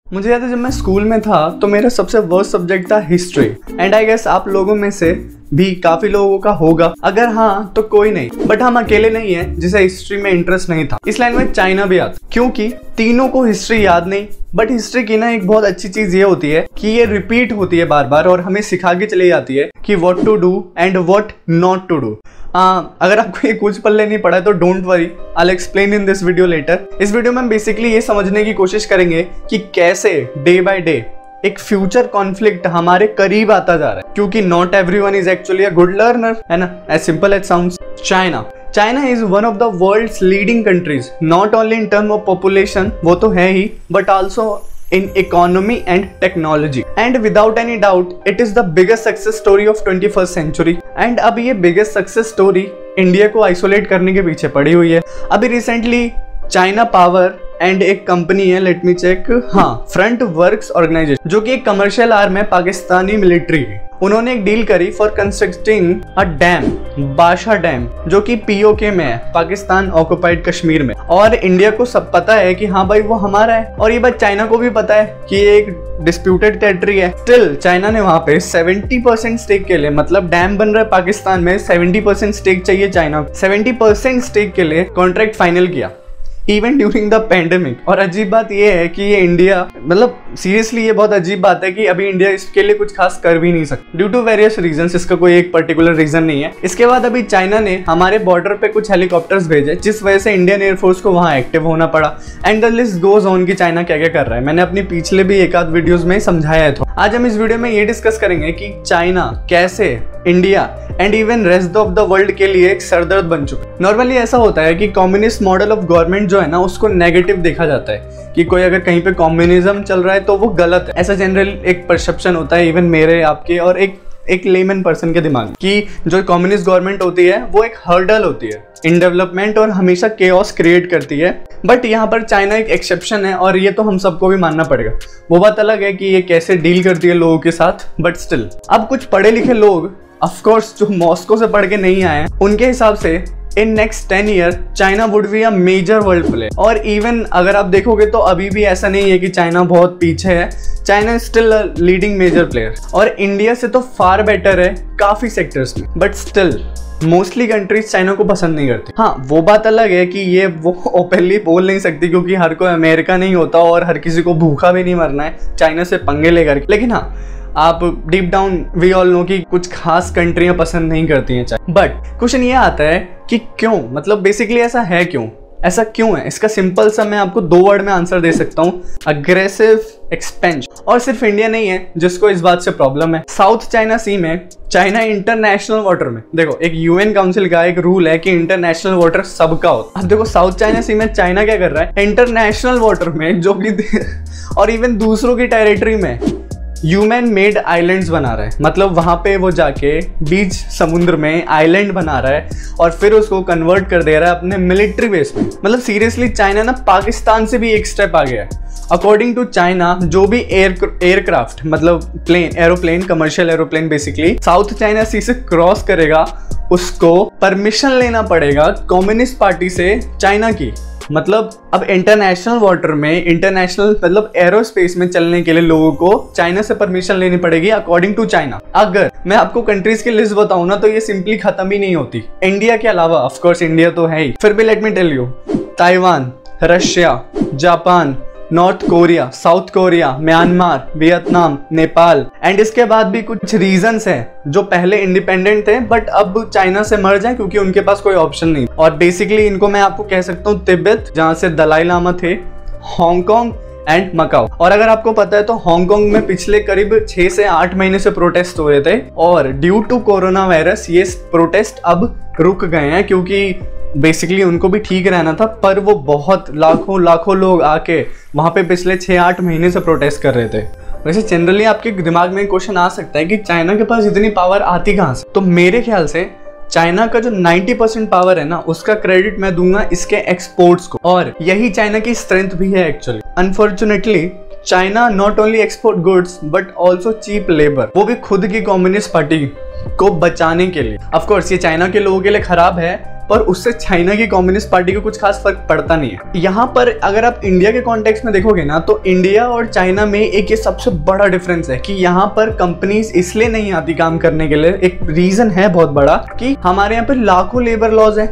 मुझे याद है जब मैं स्कूल में था तो मेरा सबसे वर्स्ट सब्जेक्ट था हिस्ट्री। एंड आई गेस आप लोगों में से भी काफी लोगों का होगा, अगर हाँ तो कोई नहीं, बट हम अकेले नहीं है जिसे हिस्ट्री में इंटरेस्ट नहीं था। इस लाइन में चाइना भी आता, क्योंकि तीनों को हिस्ट्री याद नहीं। बट हिस्ट्री की ना एक बहुत अच्छी चीज ये होती है कि ये रिपीट होती है बार बार और हमें सिखा के चली जाती है कि what to do and what not to do. अगर आपको ये कुछ पल्ले नहीं पड़ा है तो don't worry, I explain in this video later. इस वीडियो में हम बेसिकली ये समझने की कोशिश करेंगे कि कैसे डे बाय डे एक फ्यूचर कॉन्फ्लिक्ट हमारे करीब आता जा रहा है, क्योंकि not everyone is actually a good learner, है ना, as simple as sounds. China is one of the world's leading countries, not only in term of population, वो तो है ही, but also in economy and technology, and without any doubt it is the biggest success story of 21st century। and अब ये biggest success story India को isolate करने के पीछे पड़ी हुई है। अभी रिसेंटली चाइना पावर एंड एक कंपनी है, let me check, front works organisation, जो कि एक कमर्शियल आर्म है पाकिस्तानी मिलिट्री की। उन्होंने एक डील करी for constructing a dam, Bhasha dam, जो कि पीओके में है, पाकिस्तान ऑक्युपाइड कश्मीर में। और इंडिया को सब पता है कि हाँ भाई वो हमारा है, और ये बात चाइना को भी पता है कि ये एक डिस्प्यूटेड टेरिटरी है। स्टिल चाइना ने वहां पे 70% स्टेक के लिए, मतलब डैम बन रहा है पाकिस्तान में, 70% स्टेक चाहिए चाइना, 70% स्टेक के लिए कॉन्ट्रैक्ट फाइनल किया इवन ड्यूरिंग द पेंडेमिक। और अजीब बात यह है कि ये इंडिया, मतलब सीरियसली ये बहुत अजीब बात है कि अभी इंडिया इसके लिए कुछ खास कर भी नहीं सकता ड्यू टू वेरियस रीजंस। इसका कोई एक पर्टिकुलर रीजन नहीं है। इसके बाद अभी चाइना ने हमारे बॉर्डर पे कुछ हेलीकॉप्टर्स भेजे, जिस वजह से इंडियन एयरफोर्स को वहां एक्टिव होना पड़ा। And the list goes on कि चाइना क्या क्या कर रहा है। मैंने अपनी पिछले भी एक आध वीडियोस में समझाया है। तो आज हम इस वीडियो में ये डिस्कस करेंगे कि चाइना कैसे India and even rest of the world के लिए एक सरदर्द बन चुका है। नॉर्मली ऐसा होता है कि कम्युनिस्ट मॉडल ऑफ गवर्नमेंट जो है ना, उसको नेगेटिव देखा जाता है कि कोई अगर कहीं पे कम्युनिज्म चल रहा है तो वो गलत है। ऐसा जनरल एक परसेप्शन होता है इवन मेरे, आपके और एक लेमन पर्सन के दिमाग कि जो कम्युनिस्ट गवर्नमेंट होती है वो एक हर्डल होती है इन डेवलपमेंट और हमेशा केओस क्रिएट करती है। बट यहाँ पर चाइना एक एक्सेप्शन है और ये तो हम सबको भी मानना पड़ेगा। वो बात अलग है कि ये कैसे डील करती है लोगों के साथ, बट स्टिल अब कुछ पढ़े लिखे लोग, ऑफ कोर्स जो मॉस्को से पढ़ के नहीं आए हैं, उनके हिसाब से in next 10 year China would be a major world player. और इवन अगर आप देखोगे तो अभी भी ऐसा नहीं है कि चाइना बहुत पीछे है, China is still a leading major player और इंडिया से तो फार बेटर है काफी सेक्टर्स में। But still mostly countries China को पसंद नहीं करती। हाँ, वो बात अलग है कि ये वो ओपनली बोल नहीं सकती, क्योंकि हर कोई अमेरिका नहीं होता और हर किसी को भूखा भी नहीं मरना है चाइना से पंगे लेकर। लेकिन हाँ, आप deep down we all know कि कुछ खास कंट्रियां पसंद नहीं करती हैं चाइना। बट क्वेश्चन ये आता है कि क्यों, मतलब बेसिकली ऐसा है क्यों, ऐसा क्यों है? इसका सिंपल सा मैं आपको 2 वर्ड में आंसर दे सकता हूँ, अग्रेसिव एक्सपेंशन। और सिर्फ इंडिया नहीं है जिसको इस बात से प्रॉब्लम है। साउथ चाइना सी में चाइना इंटरनेशनल वाटर में, देखो एक यूएन काउंसिल का एक रूल है कि इंटरनेशनल वाटर सबका होता है। अब देखो साउथ चाइना सी में चाइना क्या कर रहा है, इंटरनेशनल वाटर में जो भी और इवन दूसरों की टेरिटरी में ह्यूमन मेड आइलैंड्स बना रहा है। मतलब वहां पे वो जाके बीच समुद्र में आइलैंड बना रहा है और फिर उसको कन्वर्ट कर दे रहा है अपने मिलिट्री बेस में। मतलब सीरियसली चाइना ना पाकिस्तान से भी एक स्टेप आ गया है। अकॉर्डिंग टू चाइना, जो भी एयरक्राफ्ट, मतलब plane, aeroplane, commercial aeroplane basically South China sea से क्रॉस करेगा, उसको परमिशन लेना पड़ेगा कम्युनिस्ट पार्टी से चाइना की। मतलब अब इंटरनेशनल वाटर में, इंटरनेशनल मतलब एरोस्पेस में चलने के लिए लोगों को चाइना से परमिशन लेनी पड़ेगी अकॉर्डिंग टू चाइना। अगर मैं आपको कंट्रीज की लिस्ट बताऊं ना तो ये सिंपली खत्म ही नहीं होती, इंडिया के अलावा। ऑफ कोर्स इंडिया तो है ही, फिर भी let me tell you, Taiwan, Russia, Japan, North Korea, South Korea, Myanmar, Vietnam, Nepal, and इसके बाद भी कुछ रीजन्स हैं जो पहले इंडिपेंडेंट थे बट अब चाइना से मर्ज हैं क्योंकि उनके पास कोई ऑप्शन नहीं। और बेसिकली इनको मैं आपको कह सकता हूँ तिब्बत, जहां से दलाई लामा थे, हांगकांग एंड मकाओ। और अगर आपको पता है तो हांगकांग में पिछले करीब 6 से 8 महीने से प्रोटेस्ट हुए थे और ड्यू टू कोरोना वायरस ये प्रोटेस्ट अब रुक गए हैं, क्योंकि बेसिकली उनको भी ठीक रहना था। पर वो बहुत लाखों लोग आके वहां पे पिछले 6-8 महीने से प्रोटेस्ट कर रहे थे। वैसे जनरली आपके दिमाग में क्वेश्चन आ सकता है कि चाइना के पास इतनी पावर आती कहाँ से? तो मेरे ख्याल से चाइना का जो 90% पावर है ना, उसका क्रेडिट मैं दूंगा इसके एक्सपोर्ट्स को, और यही चाइना की स्ट्रेंथ भी है actually. Unfortunately China not only export goods but also cheap labour, वो भी खुद की कम्युनिस्ट पार्टी को बचाने के लिए। ऑफ कोर्स ये चाइना के लोगों के लिए खराब है, पर उससे चाइना की कम्युनिस्ट पार्टी को कुछ खास फर्क पड़ता नहीं है। यहाँ पर अगर आप इंडिया के कॉन्टेक्स्ट में देखोगे ना, तो इंडिया और चाइना में एक ये सबसे बड़ा डिफरेंस है कि यहाँ पर कंपनीज इसलिए नहीं आती काम करने के लिए। एक रीजन है बहुत बड़ा कि हमारे यहाँ पे लाखों लेबर लॉज है,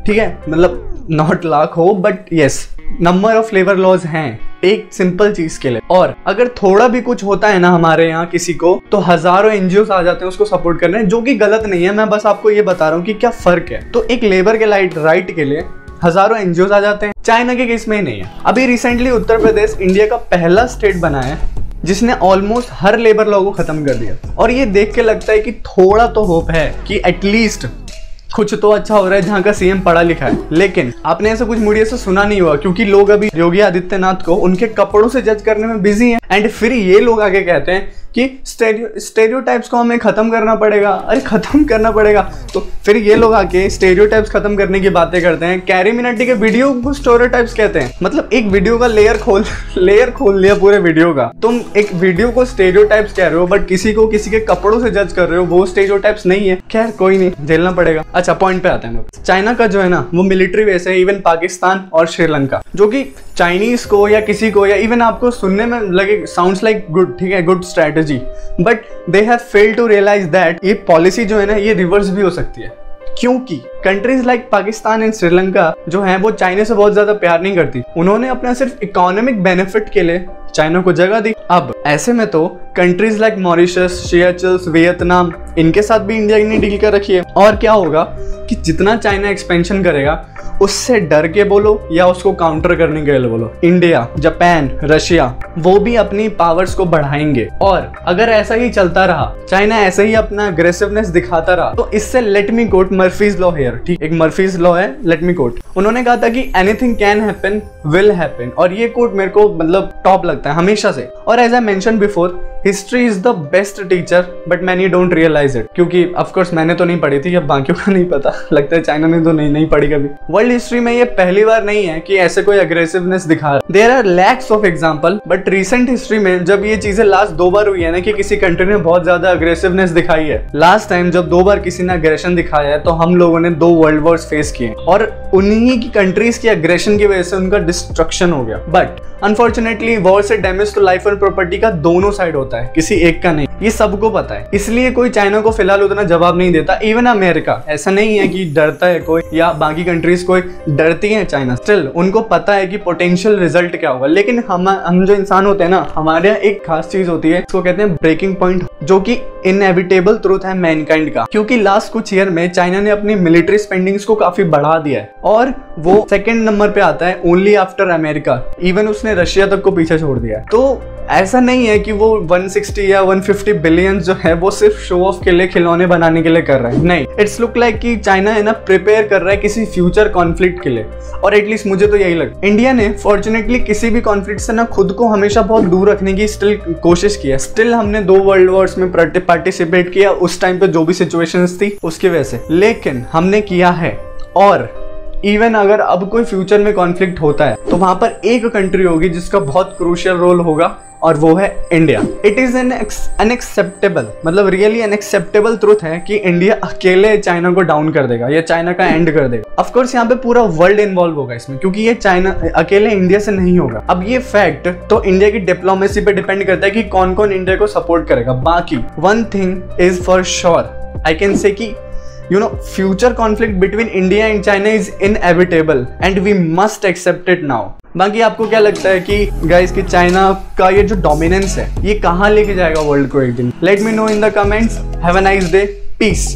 ठीक है, मतलब नॉट लाखों but yes number of labour laws हैं एक सिंपल चीज के लिए। और अगर थोड़ा भी कुछ होता है ना हमारे यहाँ किसी को, तो हजारों एनजीओ आ जाते हैं उसको सपोर्ट करने, जो कि गलत नहीं है। मैं बस आपको ये बता रहा हूँ कि क्या फर्क है। तो एक लेबर के राइट के लिए हजारों एनजीओ आ जाते हैं, चाइना के केस में ही नहीं है। अभी रिसेंटली उत्तर प्रदेश इंडिया का पहला स्टेट बना है जिसने ऑलमोस्ट हर लेबर लॉ को खत्म कर दिया। और ये देख के लगता है कि थोड़ा तो होप है कि एटलीस्ट कुछ तो अच्छा हो रहा है जहाँ का सीएम पढ़ा लिखा है। लेकिन आपने ऐसा कुछ मीडिया से सुना नहीं हुआ, क्योंकि लोग अभी योगी आदित्यनाथ को उनके कपड़ों से जज करने में बिजी हैं। एंड फिर ये लोग आगे कहते हैं कि स्टेरियोटाइप्स को हमें खत्म करना पड़ेगा। अरे खत्म करना पड़ेगा, तो फिर ये लोग आके स्टेरियोटाइप्स खत्म करने की बातें करते हैं। कैरी मिनाटी के वीडियो को स्टेरियोटाइप्स कहते हैं। मतलब एक वीडियो का लेयर खोल लिया पूरे वीडियो का। तुम एक वीडियो को स्टेरियोटाइप्स कह रहे हो, बट किसी को किसी के कपड़ों से जज कर रहे हो, वो स्टेरियोटाइप्स नहीं है। खैर कोई नहीं, झेलना पड़ेगा। अच्छा, पॉइंट पे आते हैं। चाइना का जो है ना वो मिलिट्री बेस है, इवन पाकिस्तान और श्रीलंका, जो कि चाइनीज को या किसी को या इवन आपको सुनने में लगे साउंड्स लाइक गुड, ठीक है, good strategy, but they have failed to realise that ये पॉलिसी जो है ना ये रिवर्स भी हो सकती है। क्योंकि countries like Pakistan and Sri Lanka जो है वो चाइना से बहुत ज्यादा प्यार नहीं करती। उन्होंने अपना सिर्फ इकोनॉमिक बेनिफिट के लिए चाइना को जगह दी। अब ऐसे में तो कंट्रीज लाइक मॉरिशस, सिएचल्स, वियतनाम, इनके साथ भी इंडिया ने डील कर रखी है। और क्या होगा कि जितना चाइना एक्सपेंशन करेगा उससे डर के बोलो या उसको काउंटर करने के लिए बोलो, इंडिया, जापान, रशिया वो भी अपनी पावर्स को बढ़ाएंगे। और अगर ऐसा ही चलता रहा, चाइना ऐसे ही अपना अग्रेसिवनेस दिखाता रहा, तो इससे let me quote Murphy's law here, ठीक, एक मर्फीज लॉ है, लेट मी कोट। उन्होंने कहा था कि anything can happen will happen, और ये कोट मेरे को मतलब टॉप लगता है हमेशा से। और as I mention before, history is the best teacher but many don't realise it, क्योंकि ऑफकोर्स मैंने तो नहीं पढ़ी थी, अब बाकियों का नहीं पता, लगता है चाइना ने तो नहीं पढ़ी कभी। वर्ल्ड हिस्ट्री में ये पहली बार नहीं है कि ऐसे कोई अग्रेसिवनेस दिखा रहा है। There are lakhs of example, but recent history में जब ये चीजें लास्ट 2 बार हुई है ना कि किसी कंट्री ने बहुत ज्यादा अग्रेसिवनेस दिखाई है, लास्ट टाइम जब 2 बार किसी ने अग्रेशन दिखाया है तो हम लोगों ने 2 वर्ल्ड वॉर्स फेस किए और उन्हीं की कंट्रीज की अग्रेशन की वजह से उनका डिस्ट्रक्शन हो गया। बट अनफॉर्चुनेटली वॉर से डैमेज तो लाइफ और प्रॉपर्टी का दोनों साइड होता है, किसी एक का नहीं, ये सबको पता है। इसलिए कोई चाइना को फिलहाल उतना जवाब नहीं देता। इवन अमेरिका, ऐसा नहीं है कि डरता है कोई या बाकी कंट्रीज कोई डरती है चाइना, स्टिल उनको पता है कि पोटेंशियल रिजल्ट क्या होगा। लेकिन हम जो इंसान होते हैं ना, हमारे यहाँ एक खास चीज होती है, इसको कहते हैं ब्रेकिंग पॉइंट, जो कि इनएविटेबल ट्रूथ है मैनकाइंड का। क्योंकि लास्ट कुछ ईयर में चाइना ने अपनी मिलिट्री स्पेंडिंग्स को काफी बढ़ा दिया है और वो सेकंड नंबर पे आता है ओनली आफ्टर अमेरिका। इवन उसने रशिया तक को पीछे छोड़ दिया है। तो ऐसा नहीं है कि वो 160 या 150 बिलियन जो है वो सिर्फ शो ऑफ के लिए, खिलौने बनाने के लिए कर रहा है, नहीं। इट्स लुक लाइक कि चाइना है ना प्रिपेयर कर रहा है किसी फ्यूचर कॉन्फ्लिक्ट के लिए, और एटलीस्ट मुझे तो यही लगता है। इंडिया ने फॉर्चुनेटली किसी भी कॉन्फ्लिक्ट से ना खुद को हमेशा बहुत दूर रखने की स्टिल कोशिश की है। स्टिल हमने 2 वर्ल्ड वॉर्स में पार्टिसिपेट किया उस टाइम पे जो भी सिचुएशंस थी उसकी वजह से, लेकिन हमने किया है। और इवन अगर अब कोई फ्यूचर में कॉन्फ्लिक्ट होता है तो वहां पर एक कंट्री होगी जिसका बहुत क्रूशियल रोल होगा, और वो है India. It is an unacceptable, मतलब रियली अनएक्सेप्टेबल ट्रुथ है कि इंडिया अकेले चाइना को डाउन कर देगा या चाइना का एंड कर देगा। ऑफ कोर्स यहाँ पे पूरा वर्ल्ड इन्वॉल्व होगा इसमें, क्योंकि ये चाइना अकेले इंडिया से नहीं होगा। अब ये फैक्ट तो इंडिया की डिप्लोमेसी पे डिपेंड करता है कि कौन कौन इंडिया को सपोर्ट करेगा। बाकी one thing is for sure, I can say कि future conflict between India and China is inevitable and we must accept it now। बाकी आपको क्या लगता है कि गाइस कि चाइना का ये जो डोमिनेंस है ये कहाँ लेके जाएगा वर्ल्ड को एक दिन? Let me know in the comments. Have a nice day, piece.